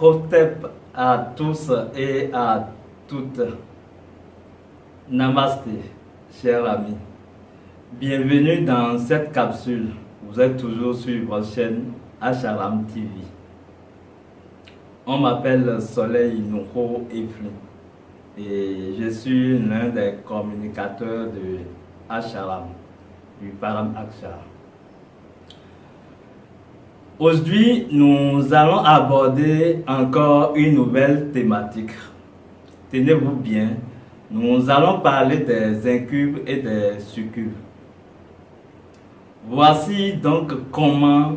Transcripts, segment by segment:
Hotep à tous et à toutes. Namasté, chers amis. Bienvenue dans cette capsule. Vous êtes toujours sur votre chaîne Acharam TV. On m'appelle Soleil Noko Efli et je suis l'un des communicateurs de Acharam, du Param Akshar. Aujourd'hui, nous allons aborder encore une nouvelle thématique. Tenez-vous bien, nous allons parler des incubes et des succubes. Voici donc comment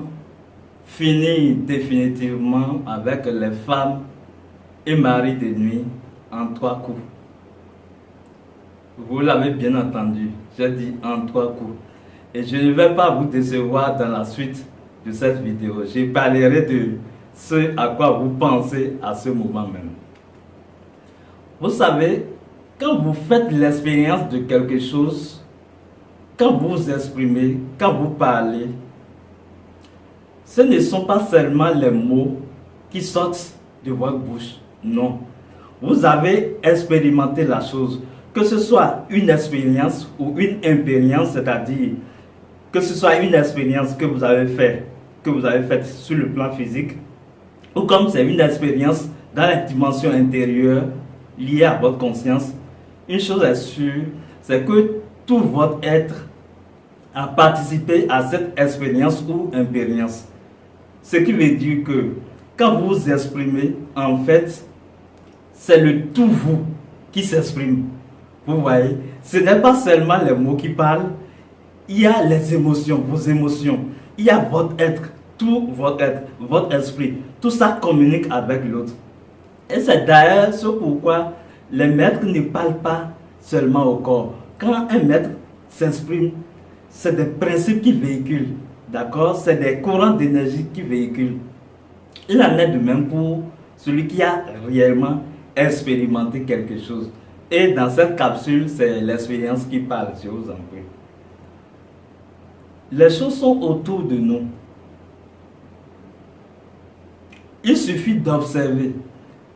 finir définitivement avec les femmes et maris de nuit en 3 coups. Vous l'avez bien entendu, j'ai dit en 3 coups. Et je ne vais pas vous décevoir dans la suite de cette vidéo. Je parlerai de ce à quoi vous pensez à ce moment même. Vous savez, quand vous faites l'expérience de quelque chose, quand vous vous exprimez, quand vous parlez, ce ne sont pas seulement les mots qui sortent de votre bouche. Non. Vous avez expérimenté la chose. Que ce soit une expérience ou une impérience, c'est-à-dire que ce soit une expérience que vous avez faite sur le plan physique, ou comme c'est une expérience dans la dimension intérieure liée à votre conscience, une chose est sûre, c'est que tout votre être a participé à cette expérience ou impérience. Ce qui veut dire que quand vous vous exprimez, en fait, c'est le tout vous qui s'exprime. Vous voyez, ce n'est pas seulement les mots qui parlent, il y a les émotions, vos émotions, il y a votre être, tout votre être, votre esprit, tout ça communique avec l'autre. Et c'est d'ailleurs ce pourquoi les maîtres ne parlent pas seulement au corps. Quand un maître s'exprime, c'est des principes qu'il véhicule, d'accord? C'est des courants d'énergie qu'il véhicule. Il en est de même pour celui qui a réellement expérimenté quelque chose. Et dans cette capsule, c'est l'expérience qui parle, je vous en prie. Les choses sont autour de nous. Il suffit d'observer.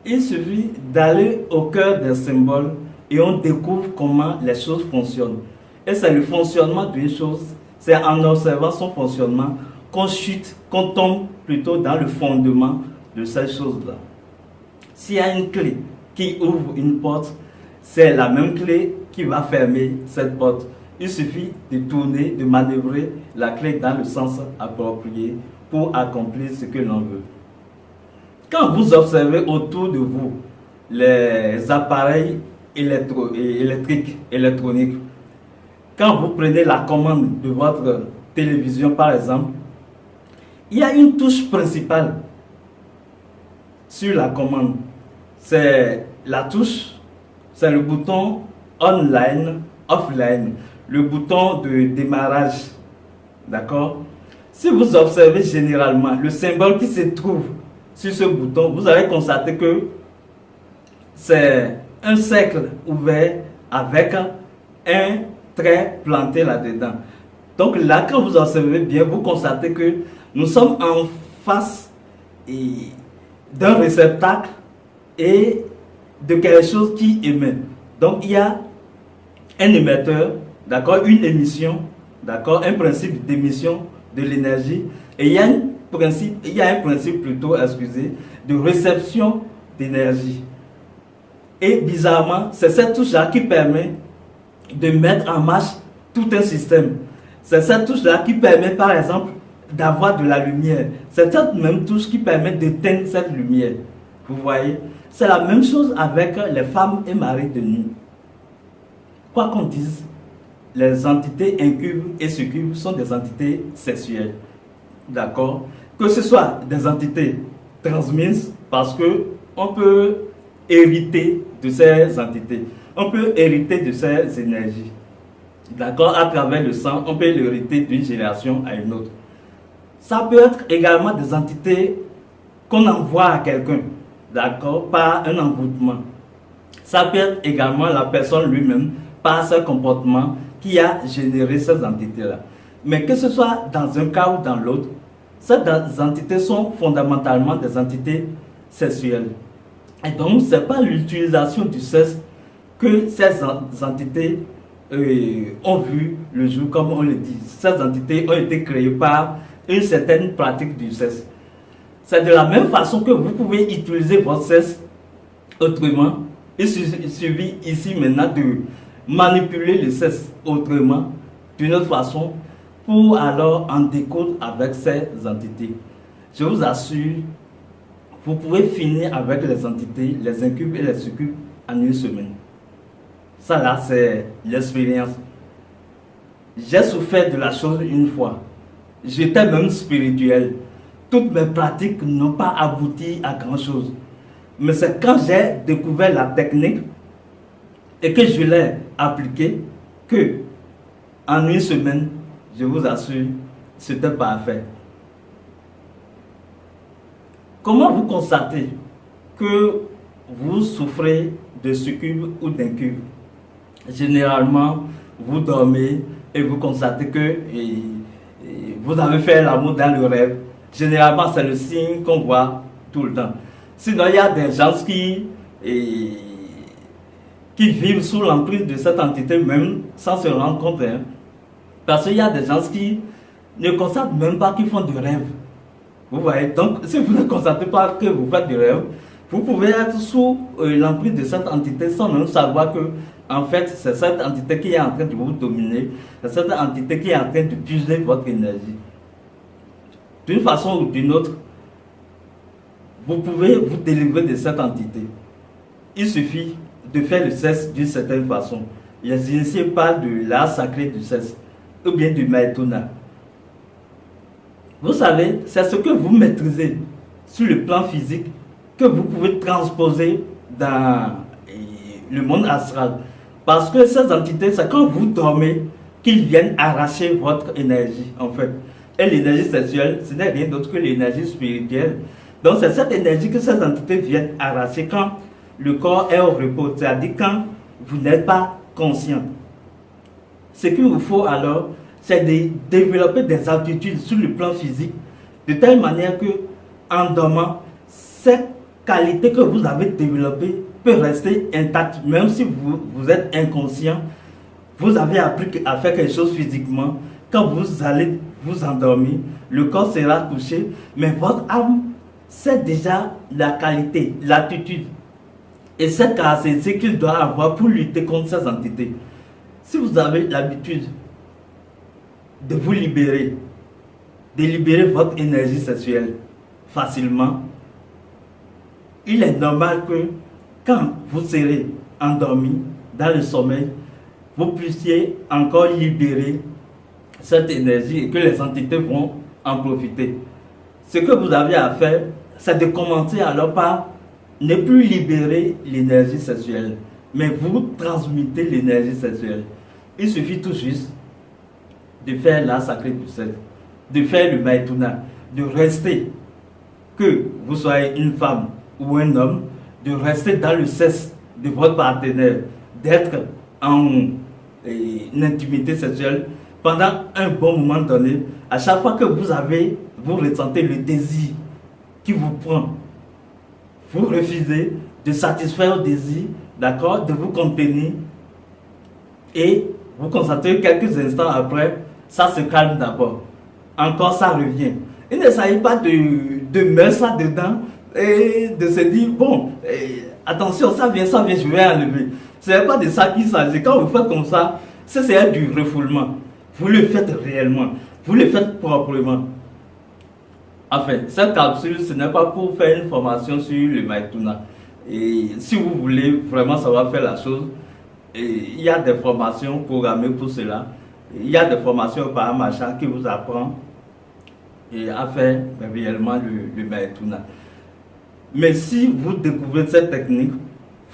Il suffit d'aller au cœur des symboles et on découvre comment les choses fonctionnent. Et c'est le fonctionnement d'une chose, c'est en observant son fonctionnement qu'on chute, qu'on tombe plutôt dans le fondement de cette chose-là. S'il y a une clé qui ouvre une porte, c'est la même clé qui va fermer cette porte. Il suffit de tourner, de manœuvrer la clé dans le sens approprié pour accomplir ce que l'on veut. Quand vous observez autour de vous les appareils électriques, électroniques, quand vous prenez la commande de votre télévision par exemple, il y a une touche principale sur la commande. C'est la touche, c'est le bouton online, offline, le bouton de démarrage. D'accord? Si vous observez généralement le symbole qui se trouve sur ce bouton, vous allez constater que c'est un cercle ouvert avec un trait planté là-dedans. Donc là, quand vous observez bien, vous constatez que nous sommes en face d'un réceptacle et de quelque chose qui émet. Donc il y a un émetteur, d'accord, une émission, d'accord, un principe d'émission de l'énergie, et il y a un principe plutôt, excusez, de réception d'énergie. Et bizarrement, c'est cette touche-là qui permet de mettre en marche tout un système. C'est cette touche-là qui permet, par exemple, d'avoir de la lumière. C'est cette même touche qui permet d'éteindre cette lumière. Vous voyez? C'est la même chose avec les femmes et maris de nuit. Quoi qu'on dise, les entités incubes et succubes sont des entités sexuelles. D'accord? Que ce soit des entités transmises, parce que on peut hériter de ces entités. On peut hériter de ces énergies. D'accord? À travers le sang, on peut l'hériter d'une génération à une autre. Ça peut être également des entités qu'on envoie à quelqu'un, d'accord, par un envoûtement. Ça peut être également la personne lui-même, par ce comportement qui a généré ces entités-là. Mais que ce soit dans un cas ou dans l'autre, ces entités sont fondamentalement des entités sexuelles. Et donc, ce n'est pas l'utilisation du sexe que ces entités ont vu le jour, comme on le dit. Ces entités ont été créées par une certaine pratique du sexe. C'est de la même façon que vous pouvez utiliser votre sexe autrement. Il suffit ici maintenant de manipuler le sexe autrement, d'une autre façon, pour alors en découdre avec ces entités. Je vous assure, vous pouvez finir avec les entités, les incubes et les succubes en une semaine. Ça là, c'est l'expérience. J'ai souffert de la chose une fois. J'étais même spirituel. Toutes mes pratiques n'ont pas abouti à grand chose. Mais c'est quand j'ai découvert la technique et que je l'ai appliquée que en une semaine, je vous assure, c'était parfait. Comment vous constatez que vous souffrez de succube ou d'incube? Généralement, vous dormez et vous constatez que vous avez fait l'amour dans le rêve. Généralement, c'est le signe qu'on voit tout le temps. Sinon, il y a des gens qui vivent sous l'emprise de cette entité même sans se rendre compte. Hein. Parce qu'il y a des gens qui ne constatent même pas qu'ils font du rêve. Vous voyez, donc si vous ne constatez pas que vous faites du rêve, vous pouvez être sous l'emprise de cette entité sans même savoir que, en fait, c'est cette entité qui est en train de vous dominer, c'est cette entité qui est en train de puiser votre énergie. D'une façon ou d'une autre, vous pouvez vous délivrer de cette entité. Il suffit de faire le sexe d'une certaine façon. Les initiés parlent de l'art sacré du sexe, ou bien du maïtona. Vous savez, c'est ce que vous maîtrisez sur le plan physique que vous pouvez transposer dans le monde astral. Parce que ces entités, c'est quand vous dormez qu'ils viennent arracher votre énergie, en fait. Et l'énergie sexuelle, ce n'est rien d'autre que l'énergie spirituelle. Donc c'est cette énergie que ces entités viennent arracher quand le corps est au repos, c'est-à-dire quand vous n'êtes pas conscient. Ce qu'il vous faut alors, c'est de développer des aptitudes sur le plan physique, de telle manière que, en dormant, cette qualité que vous avez développée peut rester intacte, même si vous êtes inconscient. Vous avez appris à faire quelque chose physiquement. Quand vous allez vous endormir, le corps sera touché, mais votre âme sait déjà la qualité, l'attitude et cette caractéristique qu'il doit avoir pour lutter contre ces entités. Si vous avez l'habitude de vous libérer, de libérer votre énergie sexuelle facilement, il est normal que quand vous serez endormi dans le sommeil, vous puissiez encore libérer cette énergie et que les entités vont en profiter. Ce que vous avez à faire, c'est de commencer alors par ne plus libérer l'énergie sexuelle, mais vous transmettez l'énergie sexuelle. Il suffit tout juste de faire l'art sacré du sexe, de faire le maïtuna, de rester, que vous soyez une femme ou un homme, de rester dans le sexe de votre partenaire, d'être en intimité sexuelle pendant un bon moment donné. À chaque fois que vous ressentez le désir qui vous prend, vous refusez de satisfaire le désir, d'accord, de vous contenir, et vous constatez quelques instants après, ça se calme d'abord. Encore ça revient. Il ne s'agit pas de mettre ça dedans et de se dire, bon, attention, ça vient, je vais enlever. Ce n'est pas de ça qu'il s'agit. Quand vous faites comme ça, c'est du refoulement. Vous le faites réellement. Vous le faites proprement. Enfin, cette capsule, ce n'est pas pour faire une formation sur le maïtuna. Et si vous voulez vraiment savoir faire la chose, il y a des formations programmées pour cela. Il y a des formations par Macha qui vous apprend à faire réellement le maïtuna. Mais si vous découvrez cette technique,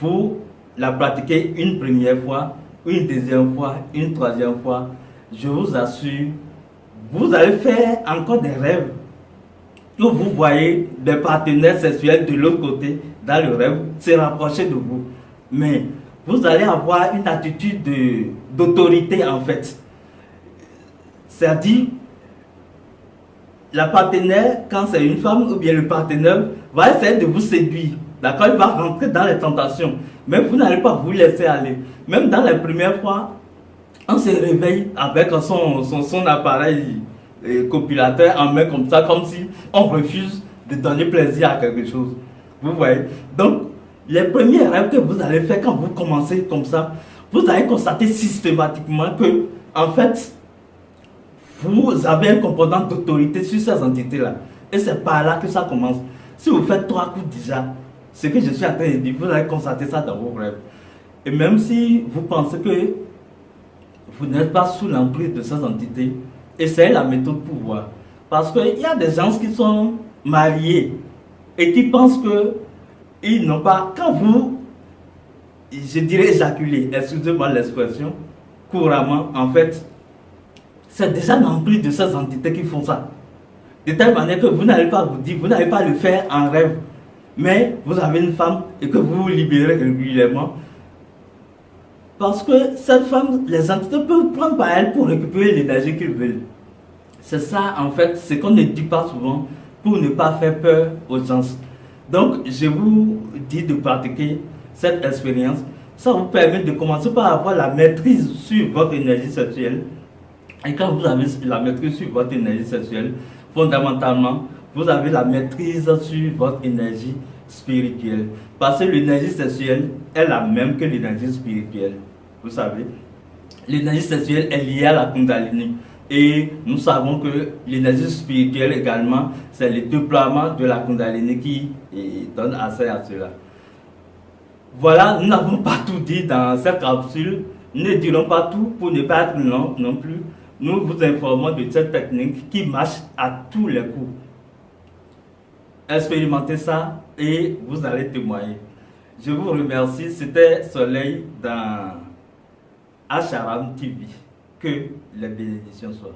vous la pratiquez une première fois, une deuxième fois, une troisième fois, je vous assure, vous allez faire encore des rêves. Que vous voyez des partenaires sexuels de l'autre côté, dans le rêve, se rapprocher de vous. Mais vous allez avoir une attitude d'autorité en fait. C'est-à-dire, la partenaire, quand c'est une femme ou bien le partenaire, va essayer de vous séduire. D'accord? Il va rentrer dans les tentations. Mais vous n'allez pas vous laisser aller. Même dans les premières fois, on se réveille avec son appareil copulateur en main comme ça, comme si on refuse de donner plaisir à quelque chose. Vous voyez? Donc, les premiers rêves que vous allez faire quand vous commencez comme ça, vous allez constater systématiquement que, en fait, vous avez un comportement d'autorité sur ces entités-là. Et c'est par là que ça commence. Si vous faites 3 coups déjà, ce que je suis en train de dire, vous allez constater ça dans vos rêves. Et même si vous pensez que vous n'êtes pas sous l'emprise de ces entités, essayez la méthode pour voir. Parce qu'il y a des gens qui sont mariés et qui pensent que ils n'ont pas, quand vous, je dirais éjaculer, excusez-moi l'expression, couramment, en fait, c'est déjà l'emprise de ces entités qui font ça. De telle manière que vous n'allez pas vous dire, vous n'allez pas le faire en rêve, mais vous avez une femme et que vous vous libérez régulièrement. Parce que cette femme, les entités peuvent prendre par elle pour récupérer l'énergie qu'ils veulent. C'est ça, en fait, ce qu'on ne dit pas souvent pour ne pas faire peur aux gens. Donc, je vous dis de pratiquer cette expérience. Ça vous permet de commencer par avoir la maîtrise sur votre énergie sexuelle. Et quand vous avez la maîtrise sur votre énergie sexuelle, fondamentalement, vous avez la maîtrise sur votre énergie spirituelle. Parce que l'énergie sexuelle est la même que l'énergie spirituelle. Vous savez, l'énergie sexuelle est liée à la Kundalini. Et nous savons que l'énergie spirituelle également, c'est le déploiement de la Kundalini qui donne accès à cela. Voilà, nous n'avons pas tout dit dans cette capsule. Nous ne dirons pas tout pour ne pas être long non plus. Nous vous informons de cette technique qui marche à tous les coups. Expérimentez ça et vous allez témoigner. Je vous remercie. C'était Soleil dans Acharam TV. Que les bénédictions soient.